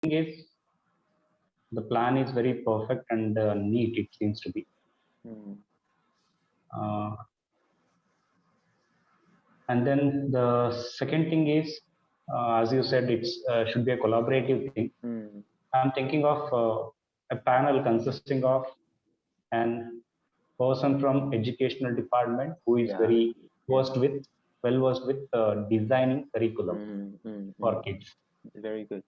thing is, the plan is very perfect and neat. It seems to be. Uh, and then the second thing is, as you said, it should be a collaborative thing. I'm thinking of a panel consisting of an person from educational department who is very well versed with designing curriculum for kids. Very good.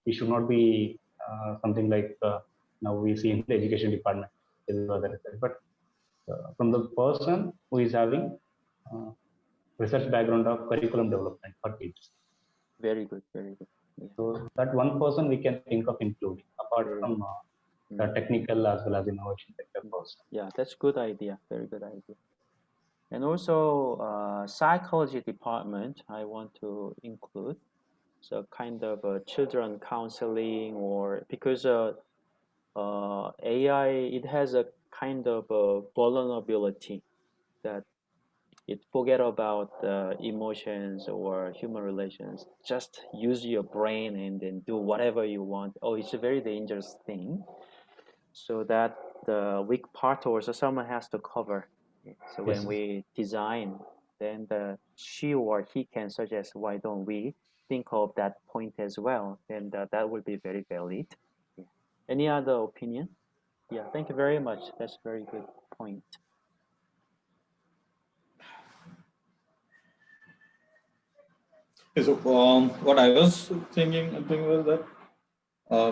It should not be something like now we see in the education department, but from the person who is having uh, research background of curriculum development for kids. Very good, very good. Yeah. So that one person we can think of including, apart from the technical as well as innovation sector person. Yeah, that's good idea. Very good idea. And also psychology department, I want to include. So kind of children counseling, or because AI, it has a kind of vulnerability that it forget about emotions or human relations. Just use your brain and then do whatever you want. Oh, it's a very dangerous thing. So that the weak part also someone has to cover. So when we design, then she or he can suggest, why don't we think of that point as well? And that will be very valid. Yeah. Any other opinion? Yeah, thank you very much. That's a very good point. So what I was thinking was that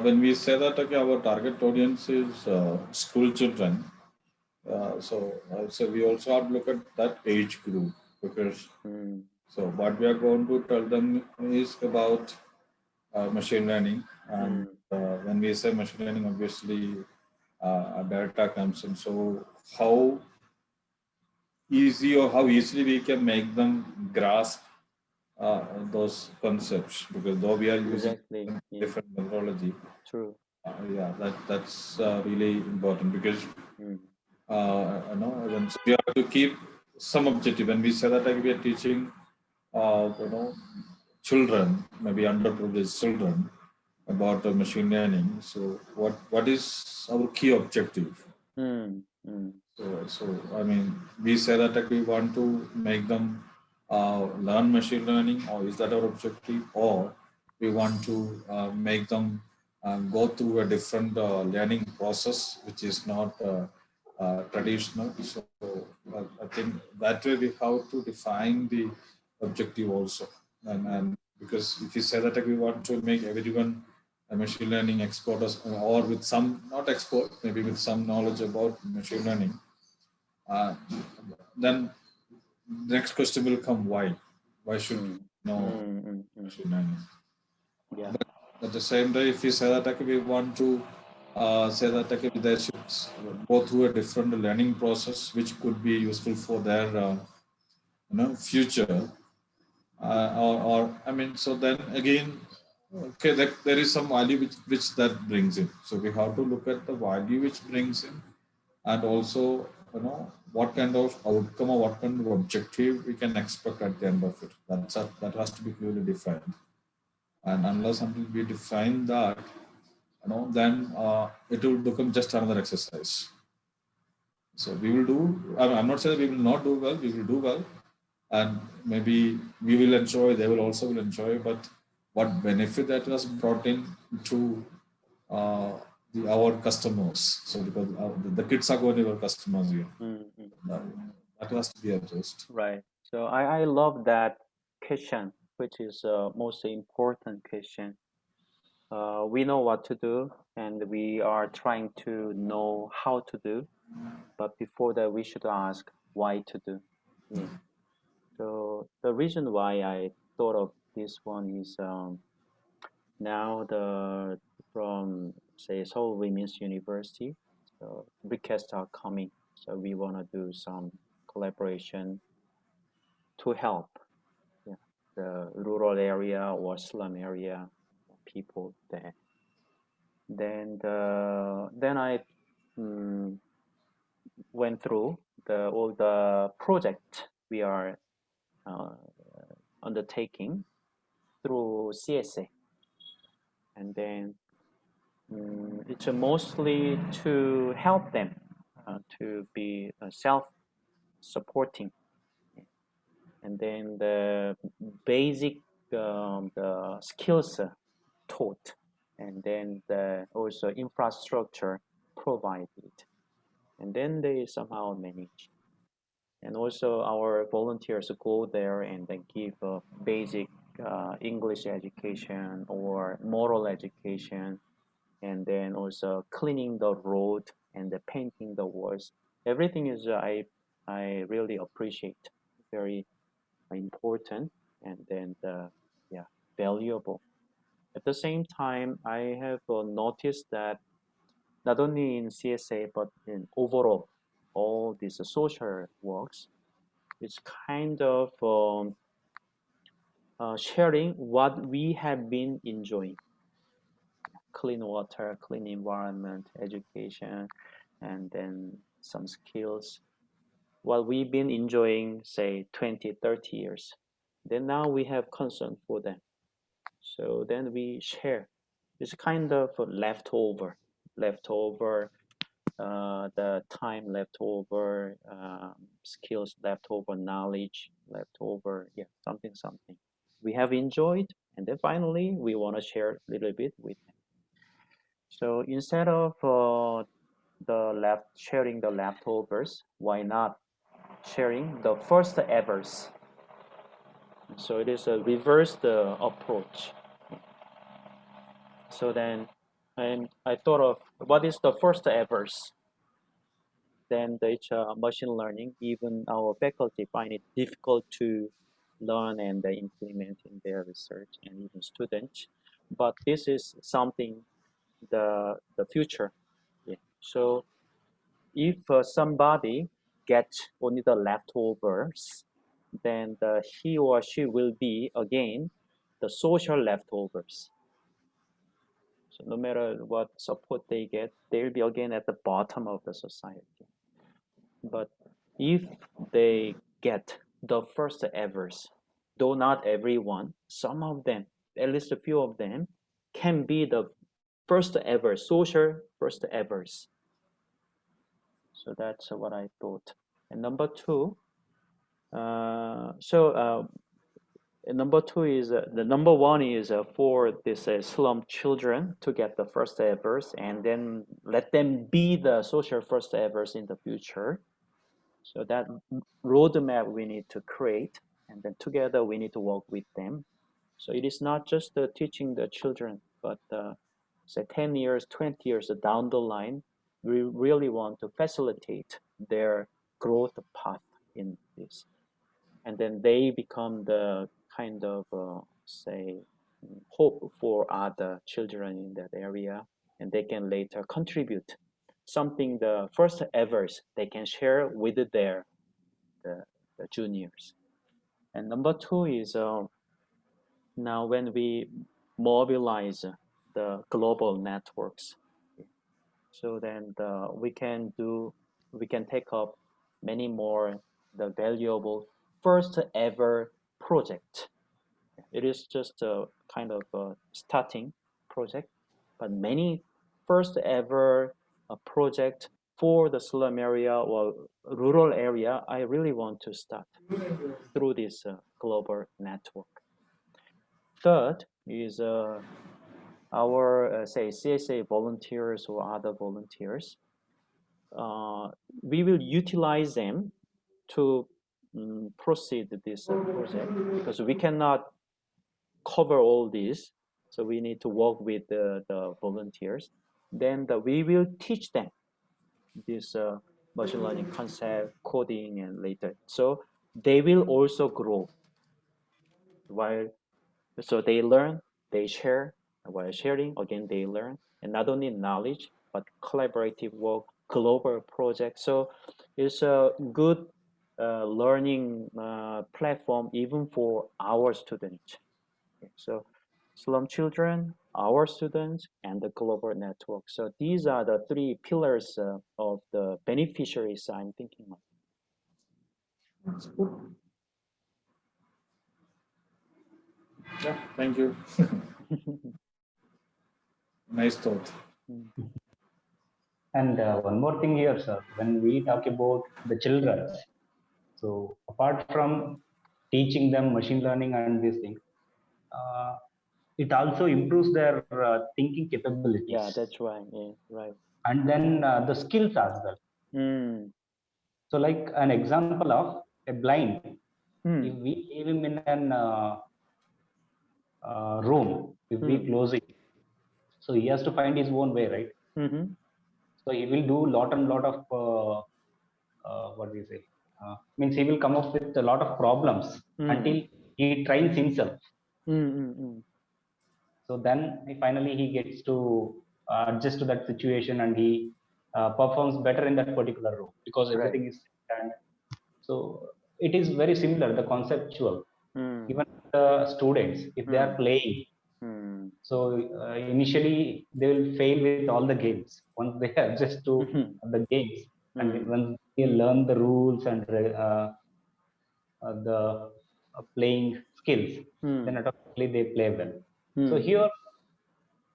when we say that okay, our target audience is school children, so we also have to look at that age group, because so what we are going to tell them is about machine learning, and when we say machine learning, obviously data comes in. So how easy or how easily we can make them grasp those concepts, because though we are using different methodology. True. Yeah, that's really important, because when we have to keep some objective. When we say that like we are teaching, children, maybe underprivileged children, about machine learning. So what is our key objective? So I mean, we say that like we want to make them learn machine learning, or is that our objective, or we want to make them go through a different learning process which is not traditional. So I think that way we have to define the objective also, and because if you say that like we want to make everyone a machine learning expert, or with some, not expert, maybe with some knowledge about machine learning, then the next question will come, why should we know machine learning? Yeah. But at the same time, if we say that okay, we want to say that okay, they should go through a different learning process which could be useful for their future, or I mean, so then again, okay, there is some value which that brings in. So we have to look at the value which brings in, and also what kind of outcome or what kind of objective we can expect at the end of it. That has to be clearly defined. And unless until we define that, then it will become just another exercise. So we will do. I'm not saying we will not do well. We will do well, and maybe we will enjoy. They will also will enjoy. But what benefit that was brought in to our customers? So because the kids are going to be our customers here. That has to be addressed. Right. So I love that question, which is most important question. We know what to do, and we are trying to know how to do. But before that, we should ask why to do. Yeah. So the reason why I thought of this one is now from say Seoul Women's University, so requests are coming. So we want to do some collaboration to help the rural area or slum area people there. Then I went through all the project we are uh, undertaking through CSA. and then it's mostly to help them to be self-supporting, and then the basic the skills taught, and then the also infrastructure provided, and then they somehow manage. And also our volunteers go there and then give a basic English education or moral education, and then also cleaning the road and the painting the walls. Everything is I really appreciate, very important, and then yeah, valuable. At the same time, I have noticed that not only in CSA but in overall all these social works, it's kind of sharing what we have been enjoying: clean water, clean environment, education, and then some skills. What we've been enjoying, say 20, 30 years, then now we have concern for them. So then we share. It's kind of leftover, the time leftover, skills leftover, knowledge leftover, yeah, something. We have enjoyed, and then finally we want to share a little bit with them. So instead of sharing the leftovers, why not sharing the first evers? So it is a reversed approach. So then I thought of what is the first evers. Then it's machine learning. Even our faculty find it difficult to learn and implement in their research, and even students. But this is something the future. Yeah. So if somebody gets only the leftovers, then he or she will be again the social leftovers. So no matter what support they get, they'll be again at the bottom of the society. But if they get the first evers, though not everyone, some of them, at least a few of them, can be the first ever, social first evers. So that's what I thought. And number two, number two is the number one is for this slum children to get the first evers, and then let them be the social first evers in the future. So that roadmap we need to create, and then together we need to work with them. So it is not just teaching the children, but say 10 years, 20 years down the line, we really want to facilitate their growth path in this. And then they become the kind of, say, hope for other children in that area, and they can later contribute something, the first evers they can share with the juniors. And number two is now when we mobilize the global networks, so then we can take up many more the valuable first ever project. It is just a kind of a starting project, but many first ever project for the slum area or rural area, I really want to start through this global network. Third is our, say, CSA volunteers or other volunteers. We will utilize them to proceed this project, because we cannot cover all this. So we need to work with the volunteers. Then we will teach them this machine learning concept, coding, and later. So they will also grow. So they learn, they share, while sharing, again, they learn. And not only knowledge, but collaborative work, global project. So it's a good learning platform even for our students. Okay, so slum children, our students, and the global network. So these are the three pillars of the beneficiaries I'm thinking of. Yeah, thank you. Nice thought. And one more thing here, sir, when we talk about the children, so apart from teaching them machine learning and these things, it also improves their thinking capabilities. Yeah, that's right. Yeah, right. And then the skills as well. So, like an example of a blind, if we leave him in an room, if we close it, so he has to find his own way, right? So he will do lot of what do you say? Means he will come up with a lot of problems until he trains himself. So then finally he gets to adjust to that situation, and he performs better in that particular role because everything is done. So it is very similar, the conceptual. Even the students, if they are playing, so initially they will fail with all the games. Once they adjust to the games, and when they learn the rules and the playing skills, then automatically they play well. So here,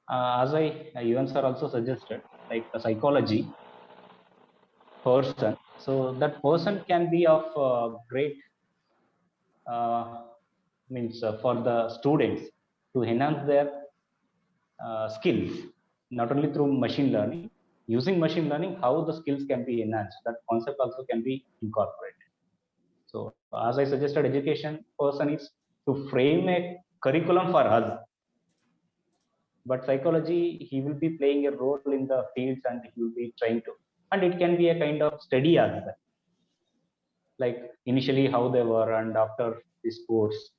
as Yuvan sir also suggested, like a psychology person, so that person can be of great means for the students to enhance their skills, not only through machine learning. Using machine learning, how the skills can be enhanced, that concept also can be incorporated. So as I suggested, education person is to frame a curriculum for us, but psychology, he will be playing a role in the fields, and he will be trying to, and it can be a kind of study as well, like initially how they were, and after this course,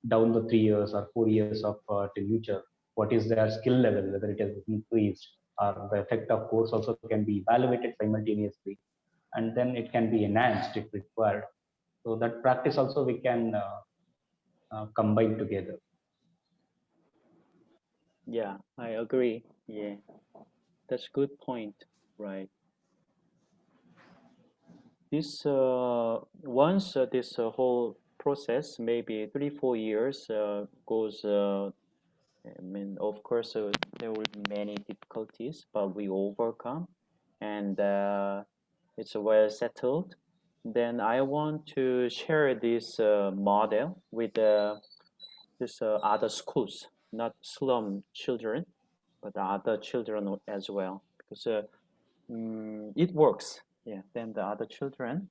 down the 3 years or 4 years of till future, what is their skill level, whether it has increased, or the effect of course also can be evaluated simultaneously, and then it can be enhanced if required. So that practice also we can combine together. Yeah, I agree. Yeah, that's a good point. Right. This once this whole process, maybe 3 4 years goes. I mean, of course, there will be many difficulties, but we overcome, and it's well settled. Then I want to share this model with this other schools, not slum children, but other children as well, because it works. Yeah, then the other children,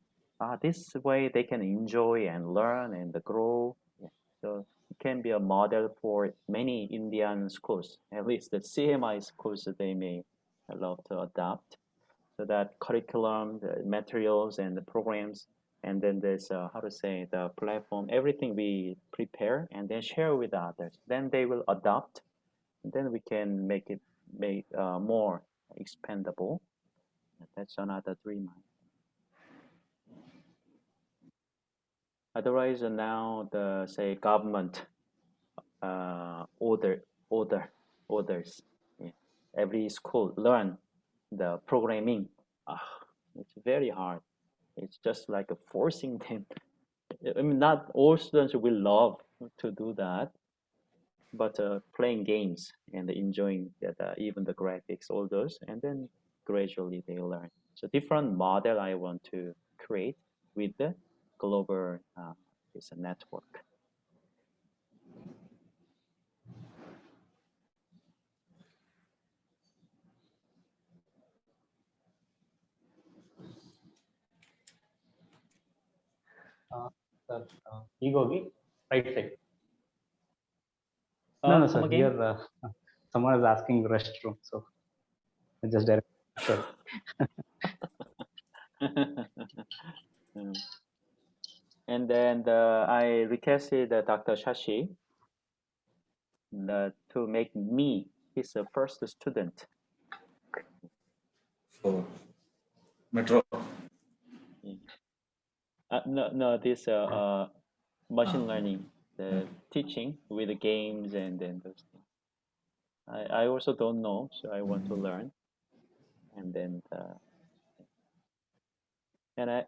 this way they can enjoy and learn and grow. Yeah. So it can be a model for many Indian schools, at least the CMI schools that they may love to adopt. So that curriculum, the materials and the programs, and then there's how to say the platform, everything we prepare and then share with others. Then they will adopt, and then we can make more expandable. That's another dream. Otherwise, now the say government order order orders. Yeah. Every school learn the programming. It's very hard. It's just like forcing them. I mean, not all students will love to do that, but playing games and enjoying even the graphics, all those, and then gradually they learn. So different model I want to create with the global this network. Sir, Egogi, right side. No, Come sir. again? Here, someone is asking restroom, so I just direct. Sorry. And then I requested Dr. Shashi to make me his first student. For Metro. No, this machine learning, the teaching with the games and then those things. I also don't know, so I want to learn. And then,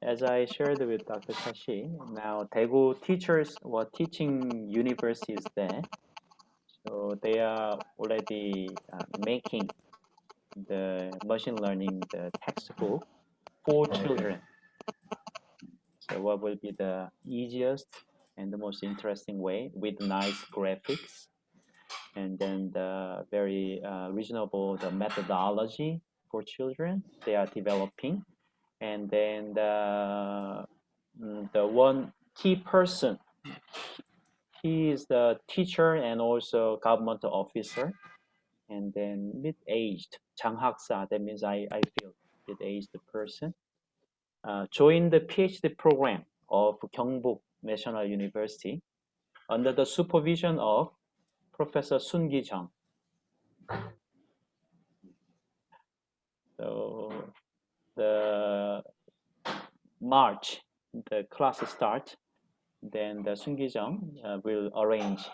as I shared with Dr. Shashi, now Daegu teachers, teaching university is there. So they are already making the machine learning the textbook for children. So what will be the easiest and the most interesting way with nice graphics, and then the very reasonable the methodology for children they are developing, and then the one key person, he is the teacher and also government officer, and then mid-aged 장학사, that means I feel mid-aged person, joined the PhD program of Gyeongbuk National University under the supervision of Professor Sun Gi-jung. So the March, the class start, then the Sun Gi-jung will arrange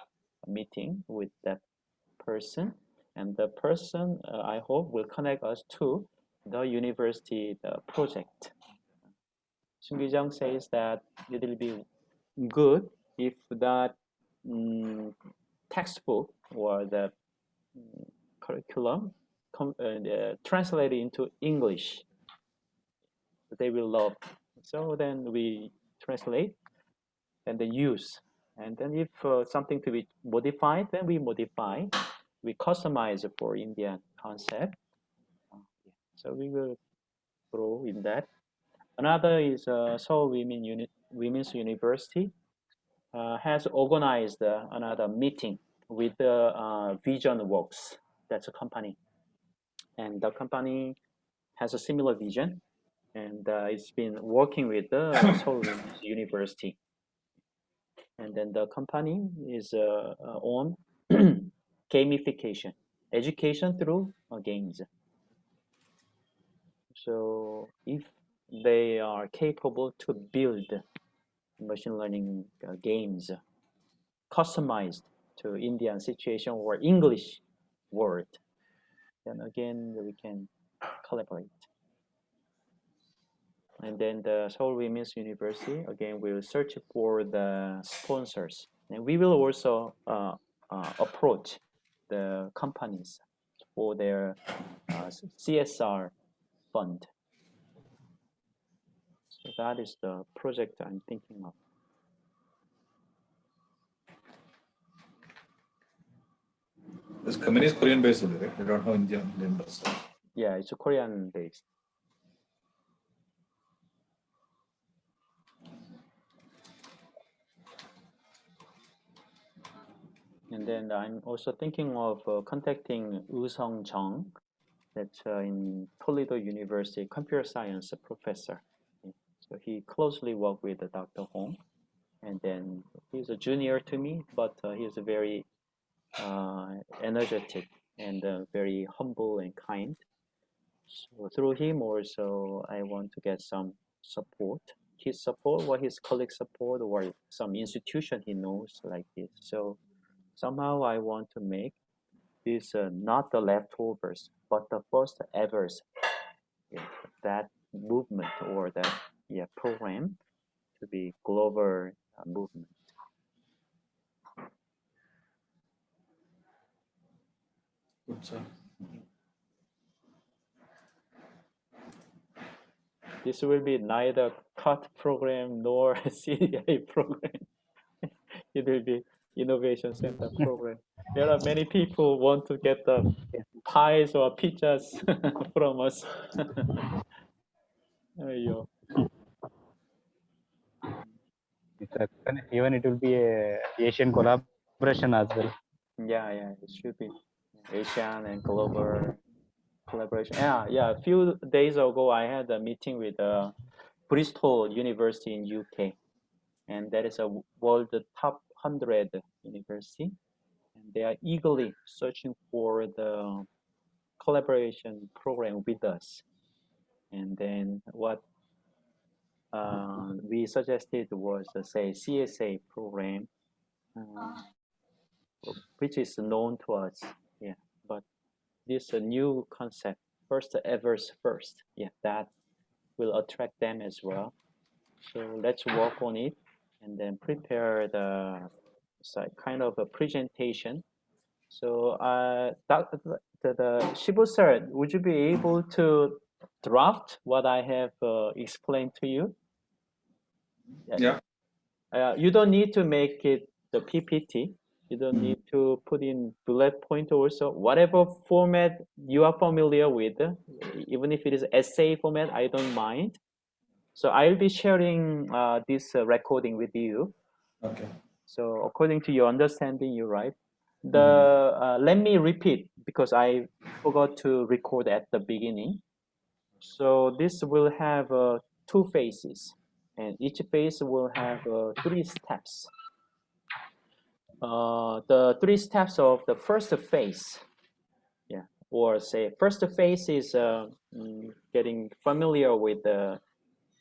a meeting with that person, and the person I hope will connect us to the university the project. Sun Gi-jung says that it will be good if that textbook or the curriculum translated into English. They will love. So then we translate and then use. And then if something to be modified, then we modify. We customize for Indian concept. So we will grow in that. Another is Seoul Women's University has organized another meeting with the Vision Works. That's a company. And the company has a similar vision, and it's been working with the Seoul Women's University. And then the company is on gamification, education through games. So if they are capable to build machine learning games customized to Indian situation or English word, then again we can collaborate. And then the Seoul Women's University again will search for the sponsors, and we will also approach the companies for their CSR fund. So that is the project I'm thinking of. This company is Korean based only, right? They don't have Indian based. Yeah, it's Korean based. And then I'm also thinking of contacting Woo Sung Jung, that's in Toledo University, computer science professor. So he closely worked with Dr. Hong, and then he's a junior to me, but he's a very energetic and very humble and kind. So through him also, I want to get some support, his support or his colleagues' support or some institution he knows like this. So somehow I want to make this not the leftovers, but the FirstEvers, that movement or that program to be global movement. Good, sir. This will be neither CUT program nor CDI program. It will be Innovation Center program. There are many people want to get the pies or pizzas from us. Even it will be a Asian collaboration as well. Yeah, it should be Asian and global collaboration. Yeah. A few days ago, I had a meeting with Bristol University in UK, and that is a world top 100 university, and they are eagerly searching for the collaboration program with us. And then what we suggested was say CSA program, which is known to us. Yeah, but this new concept, FirstEvers first. Yeah, that will attract them as well. So let's work on it and then prepare the kind of a presentation So, Shibu sir, would you be able to draft what I have explained to you? Yeah. You don't need to make it the PPT. You don't need to put in bullet point also. Whatever format you are familiar with, even if it is essay format, I don't mind. So I'll be sharing this recording with you. Okay. So according to your understanding, you're right. Let me repeat because I forgot to record at the beginning. So this will have two phases, and each phase will have 3 steps. The 3 steps of the first phase, or say first phase is getting familiar with the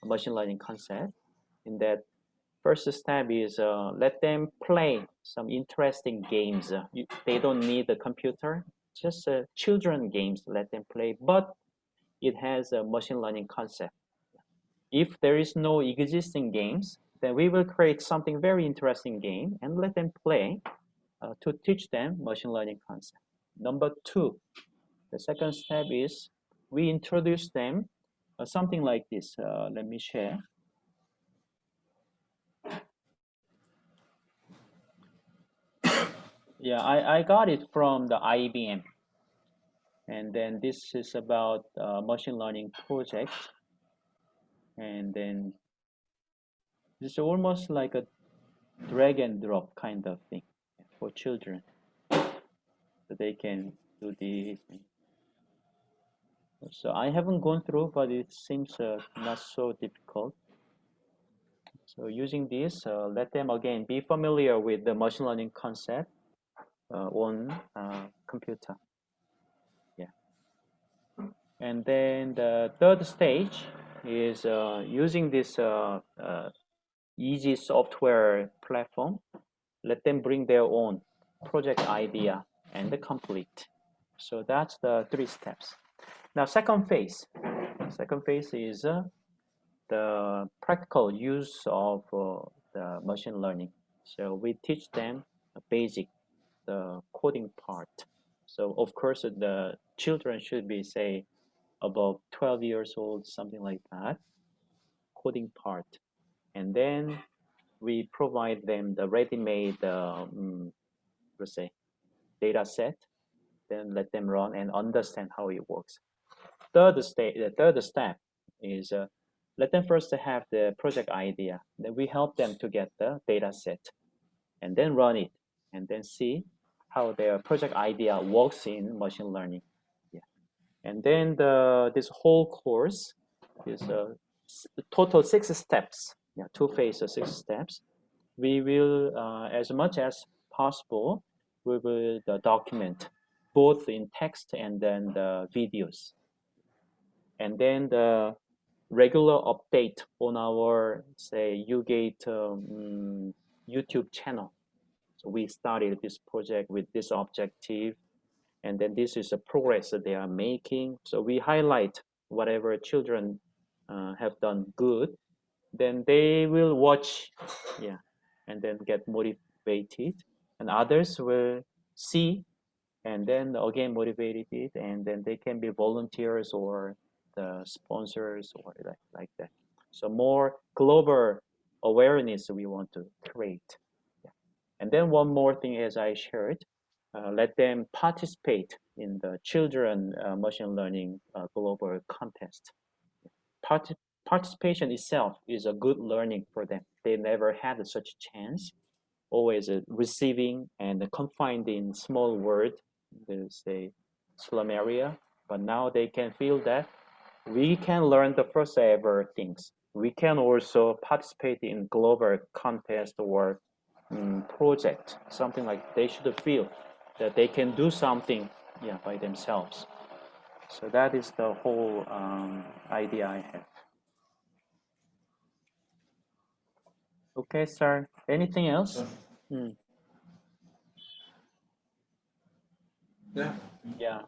machine learning concept. In that first step is let them play some interesting games. They don't need a computer, just children games. Let them play, but it has a machine learning concept. If there is no existing games, then we will create something very interesting game and let them play to teach them machine learning concept. Number 2, the second step is we introduce them something like this. Let me share. Yeah, I got it from the IBM. And then this is about machine learning project. And then this is almost like a drag and drop kind of thing for children. So they can do this. So I haven't gone through, but it seems not so difficult. So using this, let them again be familiar with the machine learning concept on computer. Yeah. And then the third stage is using this easy software platform. Let them bring their own project idea and complete. So that's the 3 steps. Now, second phase. Second phase is the practical use of the machine learning. So we teach them the basic, the coding part. So of course, the children should be, say, above 12 years old, something like that, coding part. And then we provide them the ready-made, let's say, data set, then let them run and understand how it works. The third step is let them first have the project idea. Then we help them to get the data set and then run it and then see how their project idea works in machine learning. Yeah. And then this whole course is total 6 steps. Yeah, 2 phases, 6 steps. We will, as much as possible, we will document both in text and then the videos. And then the regular update on our, say, UGate YouTube channel. So we started this project with this objective, and then this is the progress that they are making. So we highlight whatever children have done good, then they will watch, and then get motivated, and others will see and then again motivated, and then they can be volunteers or the sponsors or like that. So more global awareness we want to create. Yeah. And then one more thing, as I shared, let them participate in the children machine learning global contest. Participation itself is a good learning for them. They never had such a chance, always receiving and confined in small world, say slum area, but now they can feel that we can learn the first ever things. We can also participate in global contest or project, something like they should feel that they can do something by themselves. So that is the whole idea I have. Okay, sir. Anything else? Yeah. Yeah.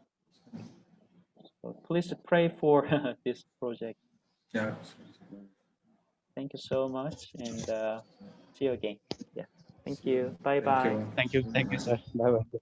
So please pray for this project. Yeah. Thank you so much, and see you again. Yeah. Thank you. Bye bye. Thank you, sir. Bye bye.